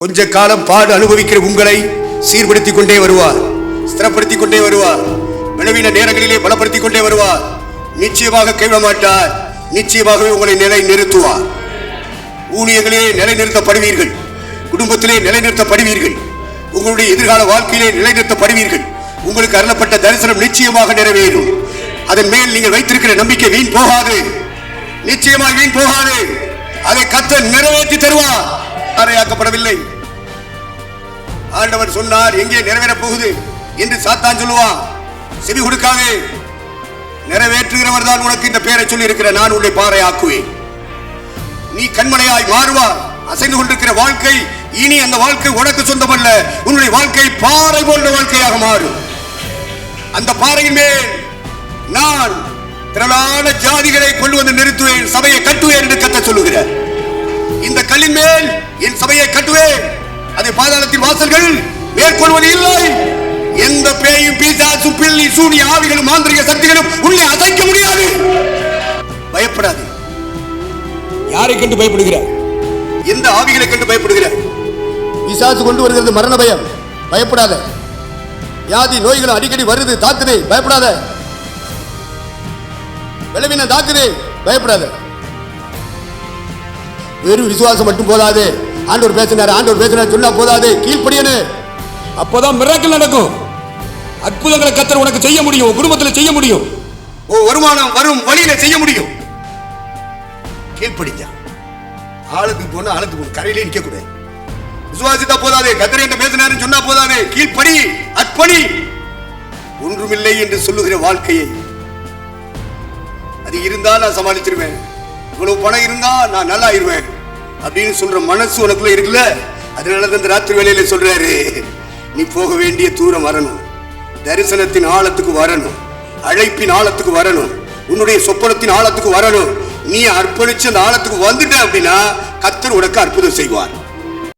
கொஞ்ச காலம் பாடு அனுபவிக்கிற உங்களை சீர்படுத்திக் கொண்டே வருவார், ஸ்திரப்படுத்திக் கொண்டே வருவார், விளைவின நேரங்களிலே பலப்படுத்திக் கொண்டே வருவார். நிச்சயமாக கைவிட மாட்டார். நிச்சயமாகவே உங்களை நிலை நிறுத்துவார். ஊழியர்களே நிலைநிறுத்தப்படுவீர்கள், குடும்பத்திலே நிலைநிறுத்தப்படுவீர்கள், உங்களுடைய எதிர்கால வாழ்க்கையிலே நிலைநிறுத்தப்படுவீர்கள். உங்களுக்கு அருளப்பட்ட தரிசனம் நிச்சயமாக நிறைவேறும். அதன் மேல் நீங்கள் வைத்திருக்கிற நம்பிக்கை வீண் போகாது, நிச்சயமாக வீண் போகாது. அதை கர்த்தர் நிறைவேற்றி தருவார். அறையாக்கப்படவில்லை. ஆண்டவர் சொன்னார், எங்கே நிறைவேறப் போகுது என்று சாத்தான் சொல்லுவான். செவி கொடுக்காதே. நிறைவேற்றுகிறவர் தான் உனக்கு இந்த பெயரை சொல்லி இருக்கிற நான் உன்னை பாறை ஆக்குவேன். நீ கண்மலையாய் மாறுவார். அசைந்து கொண்டிருக்கிற வாழ்க்கை இனி அந்த வாழ்க்கை உனக்கு சொந்தமல்ல. உன்னுடைய வாழ்க்கை பாறை போன்ற வாழ்க்கையாக மாறும். அந்த பாறையின் மேல் நான் திரளான ஜாதிகளை கொண்டு வந்து நிறுத்துவேன், சபையை கட்டுவேன் என்று கர்த்தர் சொல்லுகிறார். இந்த கல்லின் மேல் என் சபையை கட்டுவேன், அதை பாதாளத்தின் வாசல்கள் மேற்கொள்வது இல்லை. எந்த பேயும் பிசாசும் பில்லி சூனிய ஆவிகளும் மாந்திரிக சக்திகளும் உன்னை அசைக்க முடியாது. பயப்படாது. யாரை கண்டு பயப்படுகிறார்? எந்த ஆவிகளை கண்டு பயப்படுகிறார்? பிசாசு கொண்டு வருகிறது மரண பயம், பயப்படாத. வியாதி நோய்கள் அடிக்கடி வருது, தாக்குதே, பயப்படாத. விளைவின தாக்குதே, பயப்படாத. வெறும் விசுவாசம் மட்டும் போதாது. ஆண்டவர் பேசினார் சொன்னா போதாது, கீழ்ப்படியனு. அப்போதான் மிராக்கிள் நடக்கும். அற்புதங்களை கர்த்தர் உனக்கு செய்ய முடியும், குடும்பத்தில் செய்ய முடியும், வருமானம் வரும் வழியில செய்ய முடியும். கீழ்ப்படிஞ்சா ஆளுக்கு போன ஆளுக்கு போன கரையிலே நிக்க கூடாது. விசுவாசித்தா போதாது, கர்த்தர் என்ன பேசினார் சொன்னா போதாது, கீழ்ப்படி, அர்ப்பணி. ஒன்றுமில்லை என்று சொல்லுகிற வாழ்க்கையை, அது இருந்தா நான் சமாளிச்சிருவேன், இவ்வளவு பணம் இருந்தா நான் நல்லா ஆயிருவேன் அப்படின்னு சொல்ற மனசு உனக்குள்ள இருக்குல்ல. அதனால இந்த ராத்திரி வேளையில சொல்றாரு, நீ போக வேண்டிய தூரம் வரணும், தரிசனத்தின் ஆழத்துக்கு வரணும், அழைப்பின் ஆழத்துக்கு வரணும், உன்னுடைய சொப்பனத்தின் ஆழத்துக்கு வரணும். நீ அர்ப்பணிச்சு அந்த ஆழத்துக்கு வந்துட்ட அப்படின்னா கர்த்தர் உனக்கு அற்புதம் செய்வார்.